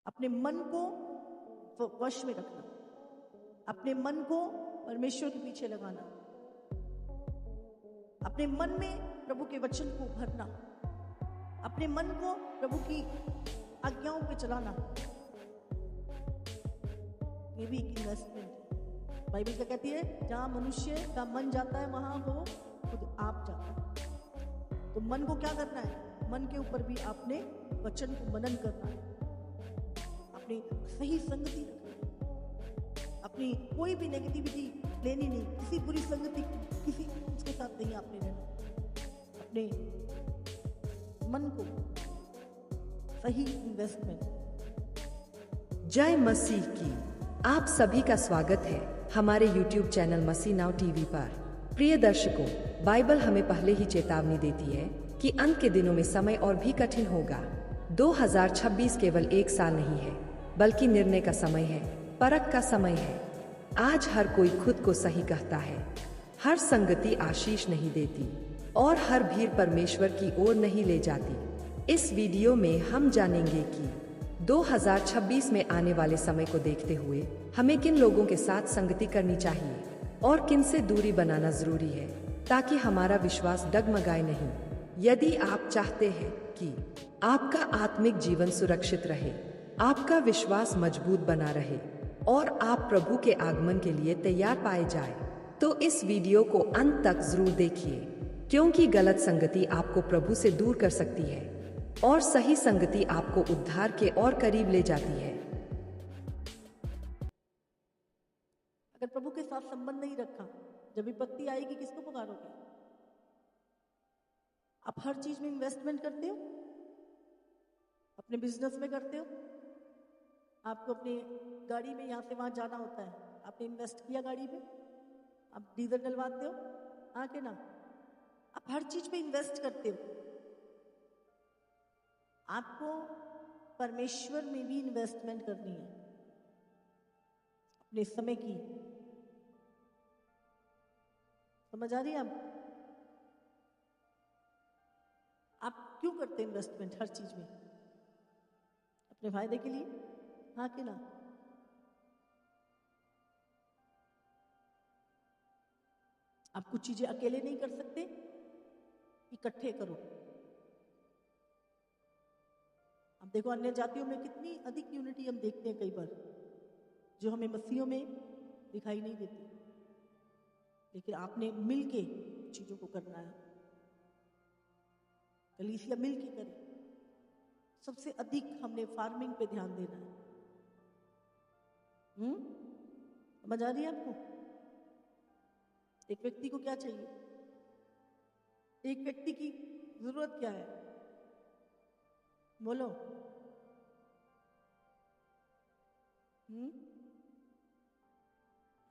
अपने मन को वश में रखना, अपने मन को परमेश्वर के पीछे लगाना, अपने मन में प्रभु के वचन को भरना, अपने मन को प्रभु की आज्ञाओं पे चलाना, ये भी एक इन्वेस्टमेंट है। बाइबल क्या कहती है? जहां मनुष्य का मन जाता है वहां वो खुद आप जाता है। तो मन को क्या करना है? मन के ऊपर भी आपने वचन को मनन करना है, अपनी सही संगति रखनी है, अपनी कोई भी नेगेटिविटी लेनी नहीं, किसी बुरी संगति किसी उसके साथ नहीं आपने रहना, अपने मन को सही इन्वेस्टमेंट। जय मसीह की। आप सभी का स्वागत है हमारे YouTube चैनल मसीह नाउ टीवी पर। प्रिय दर्शकों, बाइबल हमें पहले ही चेतावनी देती है कि अंत के दिनों में समय और भी कठिन होगा। 2026 केवल एक साल नहीं है, बल्कि निर्णय का समय है, परख का समय है। आज हर कोई खुद को सही कहता है, हर संगति आशीष नहीं देती और हर भीड़ परमेश्वर की ओर नहीं ले जाती। इस वीडियो में हम जानेंगे कि 2026 में आने वाले समय को देखते हुए हमें किन लोगों के साथ संगति करनी चाहिए और किन से दूरी बनाना जरूरी है, ताकि हमारा विश्वास डगमगाए नहीं। यदि आप चाहते हैं कि आपका आत्मिक जीवन सुरक्षित रहे, आपका विश्वास मजबूत बना रहे और आप प्रभु के आगमन के लिए तैयार पाए जाए, तो इस वीडियो को अंत तक जरूर देखिए, क्योंकि गलत संगति आपको प्रभु से दूर कर सकती है और सही संगति आपको उद्धार के और करीब ले जाती है। अगर प्रभु के साथ संबंध नहीं रखा, जब विपत्ति आएगी किसको पुकारोगे? आप हर चीज में इन्वेस्टमेंट करते हो, अपने बिजनेस में करते हो, आपको अपनी गाड़ी में यहाँ से वहां जाना होता है, आपने इन्वेस्ट किया गाड़ी में, आप डीजल डलवाते हो, हाँ के ना? आप हर चीज पे इन्वेस्ट करते हो। आपको परमेश्वर में भी इन्वेस्टमेंट करनी है, अपने समय की। समझ आ रही है आप क्यों करते हैं इन्वेस्टमेंट हर चीज में? अपने फायदे के लिए, हाँ कि ना? आप कुछ चीजें अकेले नहीं कर सकते, इकट्ठे करो। अब देखो अन्य जातियों में कितनी अधिक यूनिटी हम देखते हैं कई बार, जो हमें मसीहों में दिखाई नहीं देती। लेकिन आपने मिलके चीजों को करना है, कलीसिया मिलके करे। सबसे अधिक हमने फार्मिंग पे ध्यान देना है। समझ आ रही है आपको? एक व्यक्ति को क्या चाहिए? एक व्यक्ति की जरूरत क्या है? बोलो।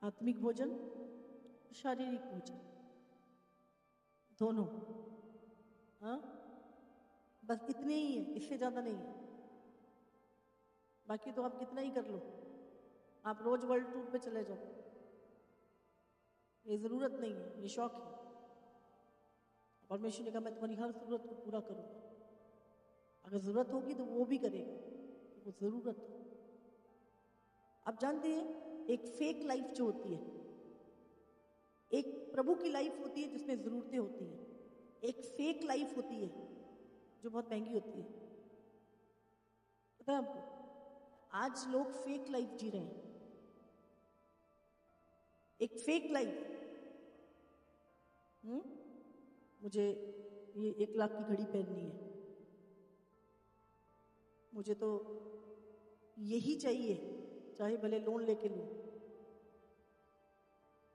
आत्मिक भोजन, शारीरिक भोजन, दोनों। हाँ, बस इतने ही है, इससे ज्यादा नहीं है। बाकी तो आप कितना ही कर लो, आप रोज वर्ल्ड टूर पे चले जाओ, ये जरूरत नहीं है, ये शौक है। परमेश्वर ने कहा मैं तुम्हारी हर जरूरत को पूरा करूंगा। अगर जरूरत होगी तो वो भी करेगा, वो जरूरत हो। आप जानते हैं एक फेक लाइफ जो होती है, एक प्रभु की लाइफ होती है जिसमें जरूरतें होती हैं, एक फेक लाइफ होती है जो बहुत महंगी होती है। पता है आपको? आज लोग फेक लाइफ जी रहे हैं, एक फेक लाइफ। मुझे ये 1 लाख की घड़ी पहननी है, मुझे तो यही चाहिए, चाहे भले लोन लेके लूं।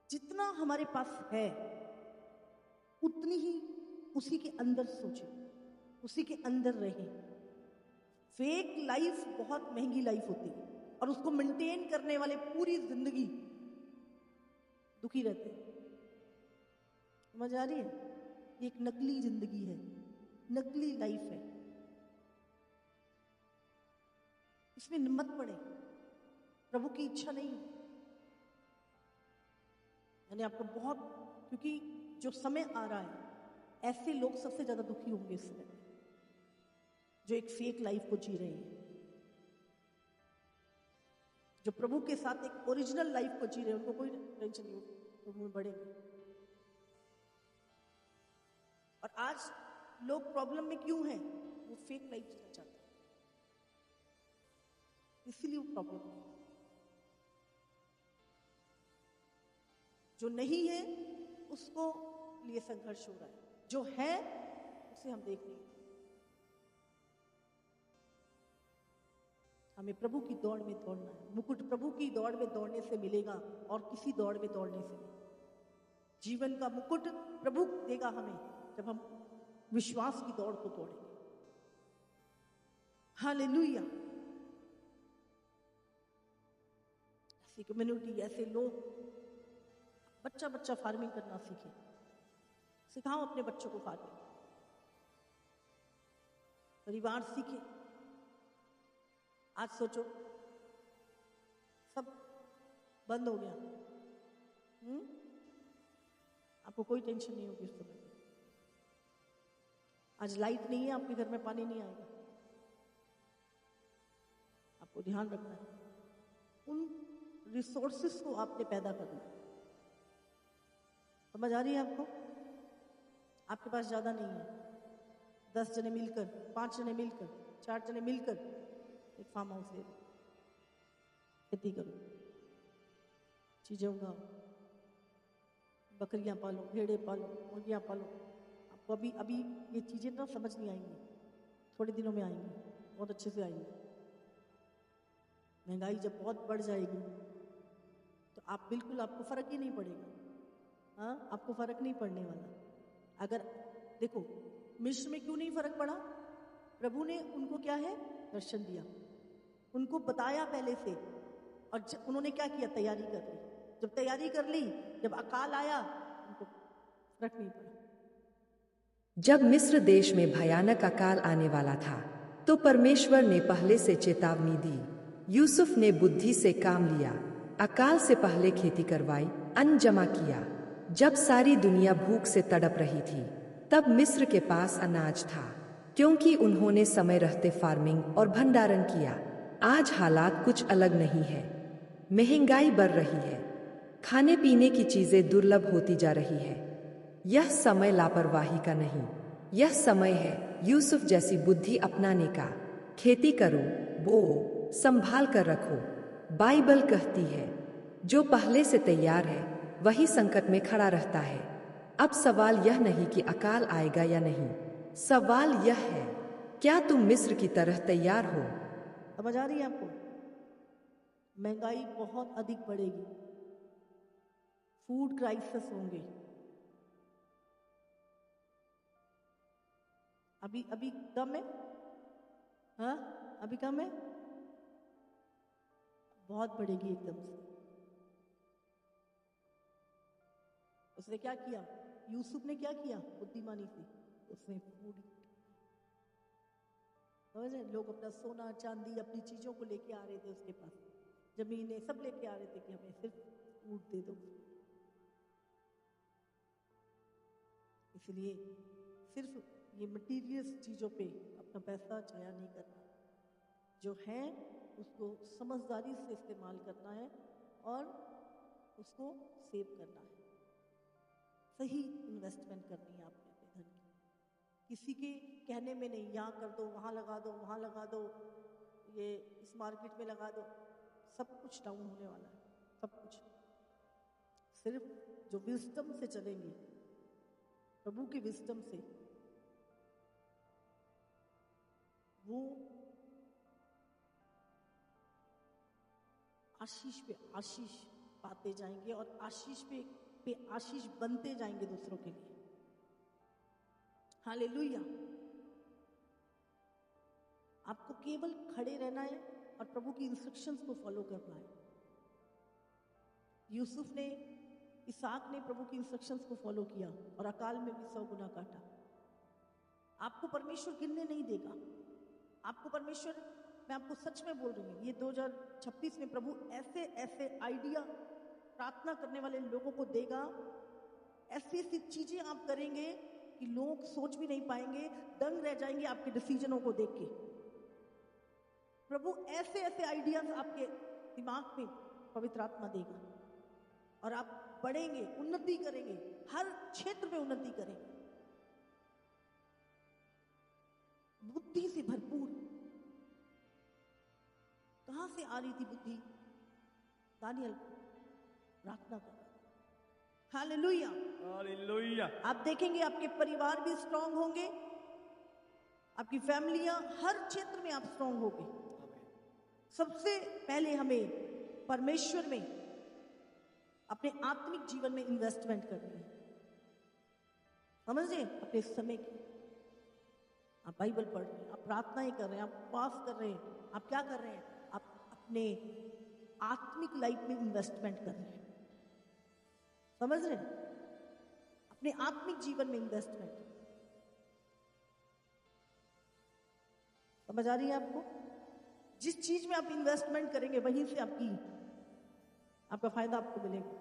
जितना हमारे पास है उतनी ही उसी के अंदर सोचे, उसी के अंदर रहे। फेक लाइफ बहुत महंगी लाइफ होती है और उसको मेंटेन करने वाले पूरी जिंदगी दुखी रहते हैं। समझ आ रही है? ये एक नकली जिंदगी है, नकली लाइफ है। इसमें मत पड़े, प्रभु की इच्छा नहीं है। मैंने आपको बहुत, क्योंकि जो समय आ रहा है, ऐसे लोग सबसे ज्यादा दुखी होंगे इस समय, जो एक फेक लाइफ को जी रहे हैं। जो प्रभु के साथ एक ओरिजिनल लाइफ को जी रहे हैं, उनको कोई टेंशन नहीं होगी, वो बढ़ेंगे। और आज लोग प्रॉब्लम में क्यों हैं? वो फेक लाइफ जीना चाहते हैं, इसीलिए वो प्रॉब्लम है। जो नहीं है उसको लिए संघर्ष हो रहा है, जो है उसे हम देख नहीं रहे। हमें प्रभु की दौड़ में दौड़ना है। मुकुट प्रभु की दौड़ में दौड़ने से मिलेगा और किसी दौड़ में दौड़ने से नहीं। जीवन का मुकुट प्रभु देगा हमें जब हम विश्वास की दौड़ को दौड़ेंगे। हालेलुया। ऐसी कम्युनिटी, ऐसे लोग, बच्चा फार्मिंग करना सीखे, सिखाओ अपने बच्चों को फार्मिंग, परिवार सीखे। आज सोचो सब बंद हो गया, आपको कोई टेंशन नहीं होगी उस समय। आज लाइट नहीं है, आपके घर में पानी नहीं आएगा, आपको ध्यान रखना है। उन रिसोर्सेस को आपने पैदा करना है। समझ आ रही है आपको? आपके पास ज्यादा नहीं है, 10 जने मिलकर, 5 जने मिलकर, 4 जने मिलकर एक फार्म हाउस ले लो, खेती करो, चीजें उगाओ, बकरियां पालो, भेड़े पालो, मुर्गियां पालो। आपको अभी ये चीजें ना समझ नहीं आएंगी, थोड़े दिनों में आएंगी, बहुत अच्छे से आएंगी। महंगाई जब बहुत बढ़ जाएगी तो आप बिल्कुल, आपको फर्क ही नहीं पड़ेगा। हाँ, आपको फर्क नहीं पड़ने वाला। अगर देखो मिस्र में क्यों नहीं फर्क पड़ा? प्रभु ने उनको क्या है, दर्शन दिया, उनको बताया पहले से, और उन्होंने क्या किया, तैयारी कर ली। जब तैयारी कर ली, जब अकाल आया, उनको फर्क नहीं पड़ा। जब मिस्र देश में भयानक अकाल आने वाला था तो परमेश्वर ने पहले से चेतावनी दी। यूसुफ ने बुद्धि से काम लिया, अकाल से पहले खेती करवाई, अन्न जमा किया। जब सारी दुनिया भूख से तड़प रही थी तब मिस्र के पास अनाज था, क्योंकि उन्होंने समय रहते फार्मिंग और भंडारण किया। आज हालात कुछ अलग नहीं है। महंगाई बढ़ रही है, खाने पीने की चीजें दुर्लभ होती जा रही है। यह समय लापरवाही का नहीं, यह समय है यूसुफ जैसी बुद्धि अपनाने का। खेती करो, बो, संभाल कर रखो। बाइबल कहती है जो पहले से तैयार है वही संकट में खड़ा रहता है। अब सवाल यह नहीं कि अकाल आएगा या नहीं, सवाल यह है क्या तुम मिस्र की तरह तैयार हो? समझ आ रही है आपको? महंगाई बहुत अधिक बढ़ेगी, फूड क्राइसिस होंगे। अभी कम है, हाँ अभी कम है, बहुत बढ़ेगी एकदम से। उसने क्या किया, यूसुफ ने क्या किया बुद्धिमानी से, उसने फूड, लोग अपना सोना चांदी अपनी चीजों को लेके आ रहे थे उसके पास, जमीनें सब लेके आ रहे थे कि हमें सिर्फ फूड दे दो। इसलिए सिर्फ ये मटीरियल चीजों पे अपना पैसा जाया नहीं करना, जो है उसको समझदारी से इस्तेमाल करना है और उसको सेव करना है। सही इन्वेस्टमेंट करनी है आपने अपने धन की, किसी के कहने में नहीं, यहाँ कर दो, वहाँ लगा दो, वहाँ लगा दो, ये इस मार्केट में लगा दो। सब कुछ डाउन होने वाला है, सब कुछ। सिर्फ जो विजडम से चलेंगे, प्रभु की विजडम से, वो आशीष पे आशीष पाते जाएंगे और आशीष पे आशीष बनते जाएंगे दूसरों के लिए। हालेलुया। आपको केवल खड़े रहना है और प्रभु की इंस्ट्रक्शंस को फॉलो करना है। यूसुफ ने, इसहाक ने प्रभु की इंस्ट्रक्शंस को फॉलो किया और अकाल में भी 100 गुना काटा। आपको परमेश्वर गिनने नहीं देगा। आपको परमेश्वर, मैं आपको सच में बोल रही हूँ, ये 2026 में प्रभु ऐसे ऐसे आइडिया प्रार्थना करने वाले लोगों को देगा, ऐसी ऐसी चीजें आप करेंगे कि लोग सोच भी नहीं पाएंगे, दंग रह जाएंगे आपके डिसीजनों को देख के। प्रभु ऐसे ऐसे आइडियाज आपके दिमाग में पवित्र आत्मा देगा और आप बढ़ेंगे, उन्नति करेंगे, हर क्षेत्र में उन्नति करेंगे, बुद्धि से भरपूर। कहां से आ रही थी बुद्धि? दानियल प्रार्थना कर। Hallelujah, hallelujah. आप देखेंगे आपके परिवार भी स्ट्रांग होंगे, आपकी फैमिलियां, हर क्षेत्र में आप स्ट्रांग होंगे। सबसे पहले हमें परमेश्वर में, अपने आत्मिक जीवन में इन्वेस्टमेंट करनी है। समझ रहे? अपने समय की। आप बाइबल पढ़ रहे हैं, आप प्रार्थनाएं कर रहे हैं, आप उपवास कर रहे हैं, आप क्या कर रहे हैं? आप अपने आत्मिक लाइफ में इन्वेस्टमेंट कर रहे हैं। समझ रहे हैं? अपने आत्मिक जीवन में इन्वेस्टमेंट। समझ आ रही है आपको? जिस चीज में आप इन्वेस्टमेंट करेंगे वहीं से आपका फायदा आपको मिलेगा,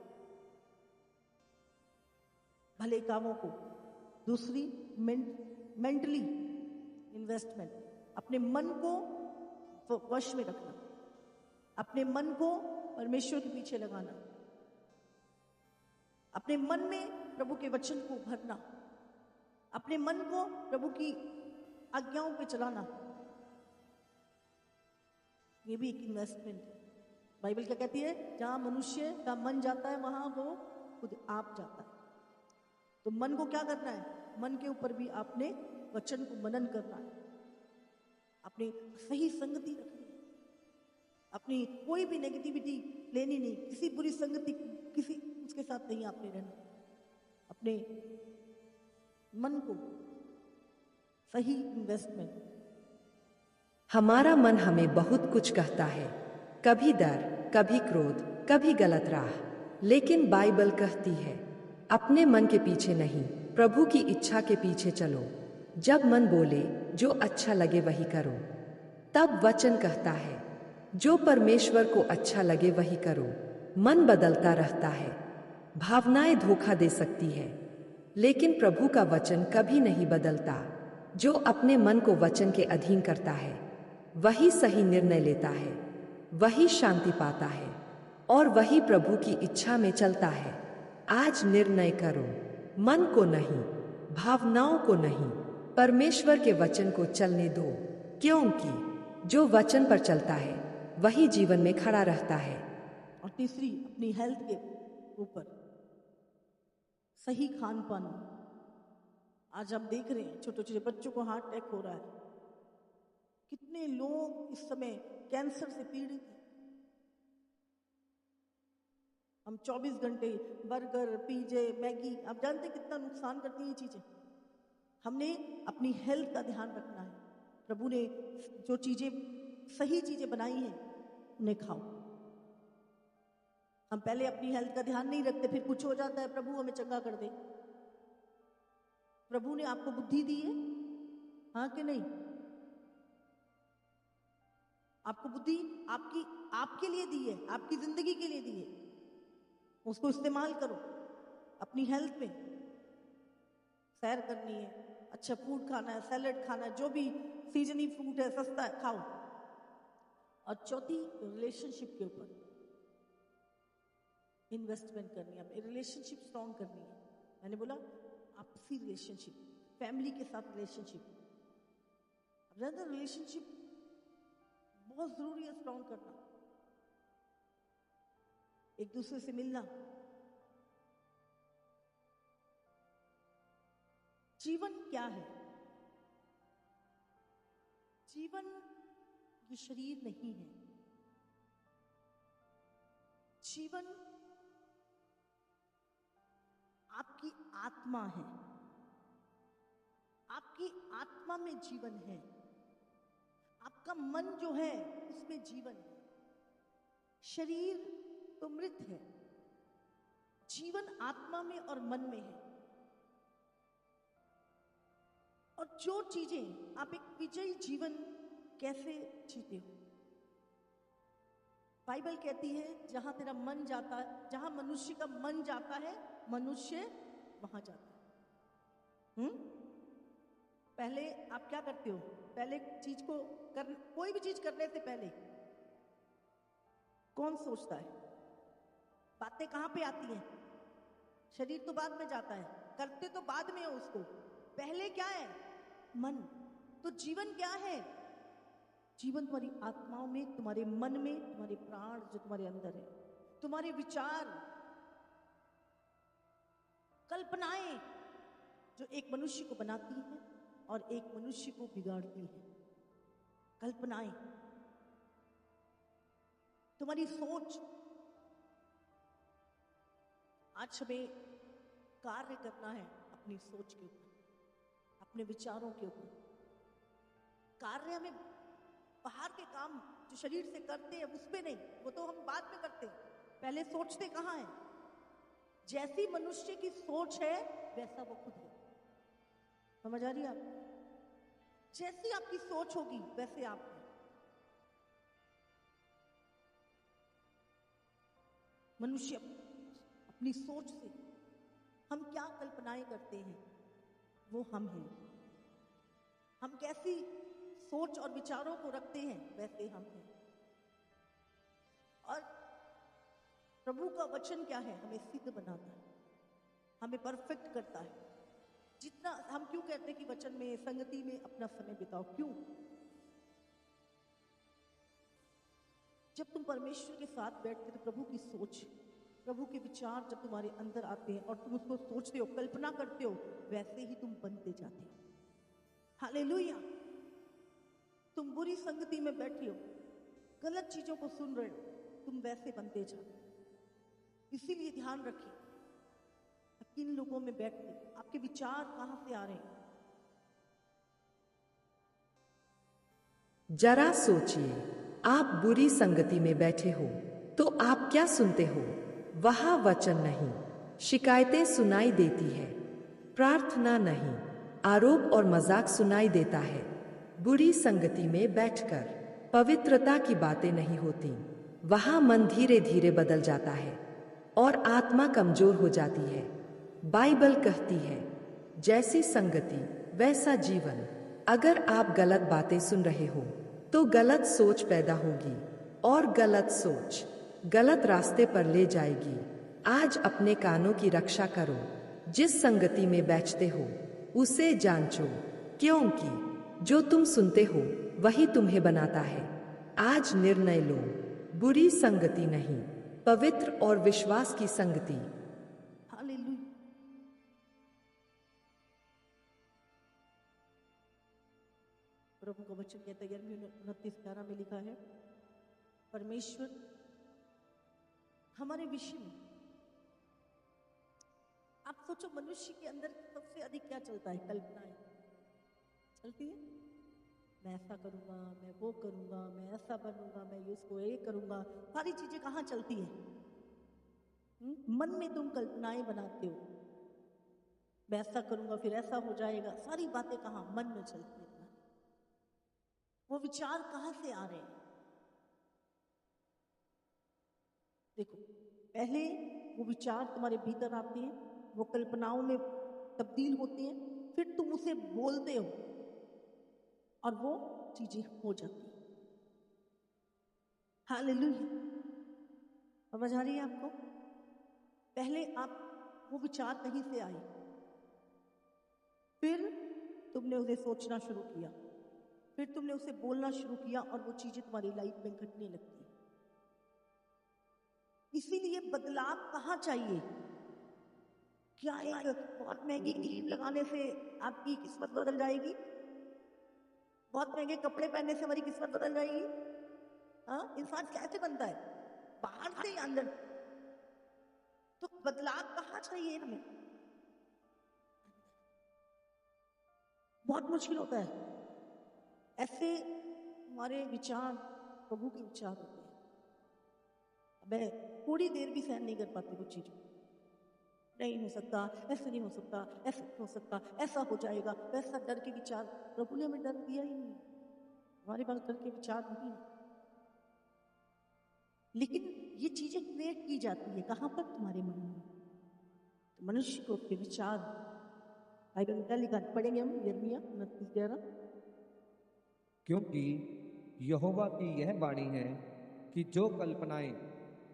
भले कामों को। दूसरी, मेंटली इन्वेस्टमेंट, अपने मन को वश में रखना, अपने मन को परमेश्वर के पीछे लगाना, अपने मन में प्रभु के वचन को भरना, अपने मन को प्रभु की आज्ञाओं पे चलाना। ये भी एक इन्वेस्टमेंट है। बाइबल क्या कहती है? जहां मनुष्य का मन जाता है वहां वो खुद आप जाता है। तो मन को क्या करना है? मन के ऊपर भी आपने वचन को मनन करना है, अपनी सही संगति रखनी है, अपनी कोई भी नेगेटिविटी लेनी नहीं, किसी बुरी संगति, किसी उसके साथ नहीं आपने रहना, अपने मन को सही इन्वेस्टमेंट। हमारा मन हमें बहुत कुछ कहता है, कभी डर, कभी क्रोध, कभी गलत राह, लेकिन बाइबल कहती है अपने मन के पीछे नहीं, प्रभु की इच्छा के पीछे चलो। जब मन बोले जो अच्छा लगे वही करो। तब वचन कहता है जो परमेश्वर को अच्छा लगे वही करो। मन बदलता रहता है, भावनाएं धोखा दे सकती है, लेकिन प्रभु का वचन कभी नहीं बदलता। जो अपने मन को वचन के अधीन करता है वही सही निर्णय लेता है, वही शांति पाता है और वही प्रभु की इच्छा में चलता है। आज निर्णय करो, मन को नहीं, भावनाओं को नहीं, परमेश्वर के वचन को चलने दो, क्योंकि जो वचन पर चलता है वही जीवन में खड़ा रहता है। और तीसरी, अपनी हेल्थ के ऊपर सही खान पान। आज हम देख रहे हैं छोटे छोटे बच्चों को हार्ट अटैक हो रहा है, कितने लोग इस समय कैंसर से पीड़ित हैं। हम 24 घंटे बर्गर, पिज्जे, मैगी, आप जानते हैं कितना नुकसान करती हैं ये चीजें। हमने अपनी हेल्थ का ध्यान रखना है। प्रभु ने जो चीजें, सही चीजें बनाई हैं उन्हें खाओ। हम पहले अपनी हेल्थ का ध्यान नहीं रखते, फिर कुछ हो जाता है, प्रभु हमें चंगा कर दे। प्रभु ने आपको बुद्धि दी है, हाँ कि नहीं? आपको बुद्धि आपके लिए दी है, आपकी जिंदगी के लिए दी है, उसको इस्तेमाल करो। अपनी हेल्थ में सैर करनी है, अच्छा फूड खाना है, सैलेड खाना है, जो भी सीजनल फ्रूट है, सस्ता है, खाओ। और चौथी, रिलेशनशिप के ऊपर इन्वेस्टमेंट करनी है, अपनी रिलेशनशिप स्ट्रॉन्ग करनी है। मैंने बोला आपसी रिलेशनशिप, फैमिली के साथ रिलेशनशिप, रिलेशनशिप बहुत जरूरी है स्ट्रॉन्ग करना, एक दूसरे से मिलना। जीवन क्या है? जीवन ये शरीर नहीं है। जीवन आपकी आत्मा है, आपकी आत्मा में जीवन है। आपका मन जो है उसमें जीवन है। शरीर तो मृत है, जीवन आत्मा में और मन में है। और जो चीजें आप एक विजयी जीवन कैसे जीते हो, बाइबल कहती है जहां तेरा मन जाता है, जहां मनुष्य का मन जाता है मनुष्य वहां जाता है। पहले आप क्या करते हो? पहले चीज को कोई भी चीज करने से पहले कौन सोचता है? बातें कहाँ पे आती हैं? शरीर तो बाद में जाता है, करते तो बाद में हो उसको, पहले क्या है? मन। तो जीवन क्या है? जीवन तुम्हारी आत्माओं में, तुम्हारे मन में, तुम्हारे प्राण जो तुम्हारे अंदर है, तुम्हारे विचार, कल्पनाएं जो एक मनुष्य को बनाती हैं और एक मनुष्य को बिगाड़ती हैं। कल्पनाएं, तुम्हारी सोच। आज हमें कार्य करना है अपनी सोच के ऊपर, अपने विचारों के ऊपर। कार्य हमें बाहर के काम जो शरीर से करते हैं उस पे नहीं, वो तो हम बाद में करते हैं, पहले सोचते कहाँ हैं? जैसी मनुष्य की सोच है वैसा वो खुद है। समझ आ रही है आप? जैसी आपकी सोच होगी वैसे आप हैं। मनुष्य अपनी सोच से हम क्या कल्पनाएं करते हैं वो हम हैं। हम कैसी सोच और विचारों को रखते हैं वैसे हम हैं। और प्रभु का वचन क्या है? हमें सिद्ध बनाता है, हमें परफेक्ट करता है। जितना हम क्यों कहते हैं कि वचन में, संगति में अपना समय बिताओ? क्यों? जब तुम परमेश्वर के साथ बैठते तो प्रभु की सोच, प्रभु के विचार जब तुम्हारे अंदर आते हैं और तुम उसको सोचते हो, कल्पना करते हो, वैसे ही तुम बनते जाते हो। हालेलुया। तुम बुरी संगति में बैठे हो, गलत चीजों को सुन रहे हो, तुम वैसे बनते जाते हो। इसीलिए ध्यान रखिए, आप किन लोगों में बैठते, आपके विचार कहां से आ रहे हैं। जरा सोचिए, आप बुरी संगति में बैठे हो तो आप क्या सुनते हो? वहां वचन नहीं, शिकायतें सुनाई देती है, प्रार्थना नहीं, आरोप और मजाक सुनाई देता है। बुरी संगति में बैठकर पवित्रता की बातें नहीं होती। वहां मन धीरे धीरे बदल जाता है और आत्मा कमजोर हो जाती है। बाइबल कहती है, जैसी संगति वैसा जीवन। अगर आप गलत बातें सुन रहे हो तो गलत सोच पैदा होगी और गलत सोच गलत रास्ते पर ले जाएगी। आज अपने कानों की रक्षा करो। जिस संगति में बैठते हो उसे जांचो, क्योंकि जो तुम सुनते हो वही तुम्हें बनाता है। आज निर्णय लो, बुरी संगति नहीं, पवित्र और विश्वास की संगति। हालेलुया। प्रभु का वचन कहता है, यिर्मयाह 29:11 में लिखा है, परमेश्वर हमारे विषय में। आप सोचो, मनुष्य के अंदर सबसे अधिक क्या चलता है? कल्पनाएं चलती है। मैं ऐसा करूंगा, मैं वो करूंगा, मैं ऐसा बनूंगा, मैं इसको ये करूंगा। सारी चीजें कहाँ चलती है? मन में तुम कल्पनाएं बनाते हो, मैं ऐसा करूंगा फिर ऐसा हो जाएगा। सारी बातें कहाँ? मन में चलती है। वो विचार कहाँ से आ रहे हैं? देखो, पहले वो विचार तुम्हारे भीतर आते हैं, वो कल्पनाओं में तब्दील होते हैं, फिर तुम उसे बोलते हो और वो चीजें हो जाती हैं। हालेलुया। समझ आ रही है आपको? पहले आप वो विचार कहीं से आए, फिर तुमने उसे सोचना शुरू किया, फिर तुमने उसे बोलना शुरू किया और वो चीजें तुम्हारी लाइफ में घटने लगती है। इसीलिए बदलाव कहाँ चाहिए? क्या एक बहुत महंगी क्रीम लगाने से आपकी किस्मत बदल जाएगी? बहुत महंगे कपड़े पहनने से हमारी किस्मत बदल जाएगी? हाँ, इंसान कैसे बनता है? बाहर से ही अंदर। तो बदलाव कहाँ चाहिए हमें? बहुत मुश्किल होता है। ऐसे हमारे विचार प्रभु के विचार होते हैं। मैं थोड़ी देर भी सहन नहीं कर पाती कुछ चीजों। नहीं हो सकता, ऐसे नहीं हो सकता, ऐसे नहीं हो सकता, ऐसा हो जाएगा, वैसा। डर के विचार, प्रभु ने हमें डर दिया ही नहीं। हमारे पास डर के विचार नहीं है। लेकिन ये चीजें क्रिएट की जाती है कहां पर? तुम्हारे मन में। तो मनुष्य को अपने विचार, बाइबल में क्या लिखा? पढ़ेंगे हम यिर्मयाह 29:11। क्योंकि यहोवा की यह वाणी है कि जो कल्पनाएं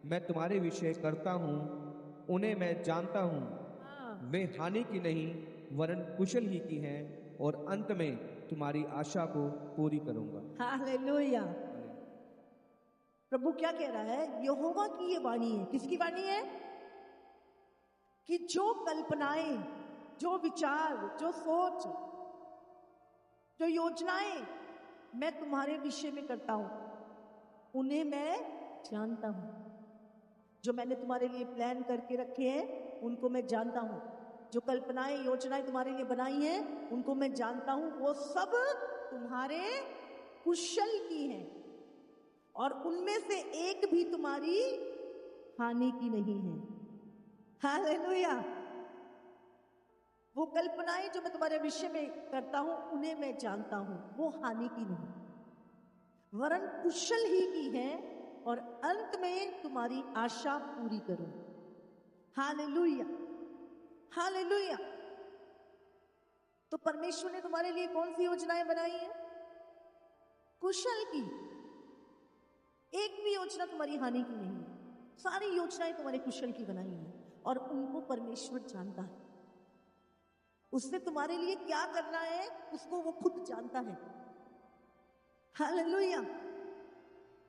मैं तुम्हारे विषय करता हूँ उन्हें मैं जानता हूँ, वे हानि की नहीं वरन कुशल ही की हैं, और अंत में तुम्हारी आशा को पूरी करूंगा। हालेलुया। प्रभु क्या कह रहा है? यहोवा की ये वाणी है। किसकी वाणी है? कि जो कल्पनाएं, जो विचार, जो सोच, जो योजनाएं मैं तुम्हारे विषय में करता हूं उन्हें मैं जानता हूं। जो मैंने तुम्हारे लिए प्लान करके रखे हैं उनको मैं जानता हूं। जो कल्पनाएं, योजनाएं तुम्हारे लिए बनाई हैं उनको मैं जानता हूं। वो सब तुम्हारे कुशल की हैं और उनमें से एक भी तुम्हारी हानि की नहीं है। हालेलुया। वो कल्पनाएं जो मैं तुम्हारे विषय में करता हूं उन्हें मैं जानता हूं, वो हानि की नहीं वरन कुशल ही की है, और अंत में तुम्हारी आशा पूरी करूं। Hallelujah, hallelujah. तो परमेश्वर ने तुम्हारे लिए कौन सी योजनाएं बनाई है? कुशल की। एक भी योजना तुम्हारी हानि की नहीं है। सारी योजनाएं तुम्हारे कुशल की बनाई है और उनको परमेश्वर जानता है। उसने तुम्हारे लिए क्या करना है उसको वो खुद जानता है। हालेलुया।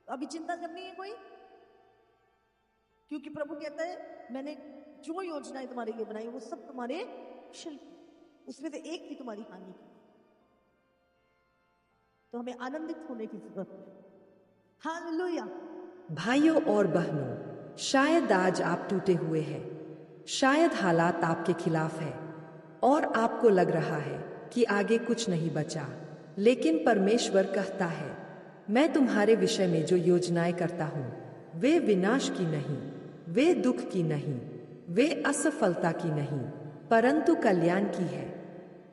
अभी चिंता करनी है कोई? क्योंकि प्रभु कहता है मैंने जो योजनाएं तुम्हारे लिए बनाई वो सब तुम्हारे कुशल की, उसमें से एक भी तुम्हारी हानि की। तो हमें आनंदित होने की जरूरत है। हालेलुया। भाइयों और बहनों, शायद आज आप टूटे हुए हैं, शायद हालात आपके खिलाफ है और आपको लग रहा है कि आगे कुछ नहीं बचा। लेकिन परमेश्वर कहता है, मैं तुम्हारे विषय में जो योजनाएं करता हूँ वे विनाश की नहीं, वे दुख की नहीं, वे असफलता की नहीं, परंतु कल्याण की है।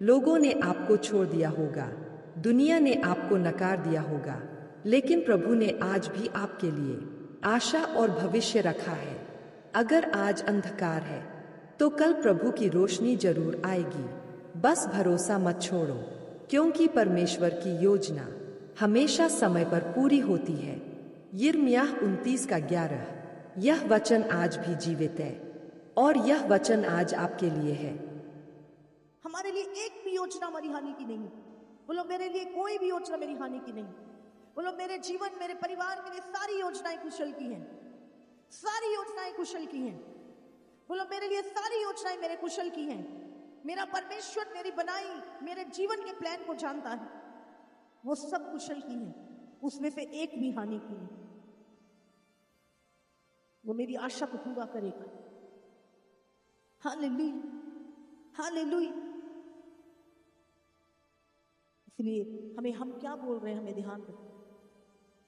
लोगों ने आपको छोड़ दिया होगा, दुनिया ने आपको नकार दिया होगा, लेकिन प्रभु ने आज भी आपके लिए आशा और भविष्य रखा है। अगर आज अंधकार है तो कल प्रभु की रोशनी जरूर आएगी। बस भरोसा मत छोड़ो, क्योंकि परमेश्वर की योजना हमेशा समय पर पूरी होती है। यिर्मयाह 29:11। यह वचन आज भी जीवित है और यह वचन आज आपके लिए है। हमारे लिए एक भी योजना हमारी हानि की नहीं। बोलो मेरे लिए कोई भी योजना मेरी हानि की नहीं। बोलो मेरे जीवन, मेरे परिवार, मेरी सारी योजनाएं कुशल की हैं। सारी योजनाएं कुशल की हैं। बोलो मेरे लिए सारी योजनाएं मेरे कुशल की हैं। मेरा परमेश्वर मेरी बनाई, मेरे जीवन के प्लान को जानता है। वो सब कुशल की हैं, उसमें से एक भी हानि की नहीं। वो मेरी आशा को पूरा करेगा। Hallelujah, hallelujah. इसलिए हम क्या बोल रहे हैं हमें ध्यान रखना।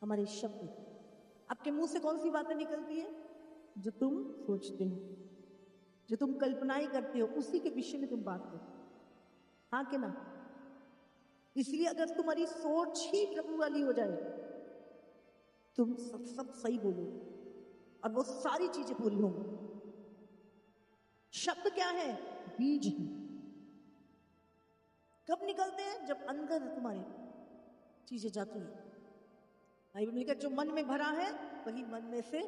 हमारे शब्द, आपके मुंह से कौन सी बातें निकलती है? जो तुम सोचते हो, जो तुम कल्पनाएं करते हो, उसी के विषय में तुम बात करो। हाँ कि ना? इसलिए अगर तुम्हारी सोच ही प्रभु वाली हो जाए, तुम सब सही बोलो और वो सारी चीजें पूरी होंगी। शब्द क्या है? बीज ही। कब निकलते हैं? जब अंदर तुम्हारी चीजें जाती है। बाइबल में लिखा जो मन में भरा है वही मन में से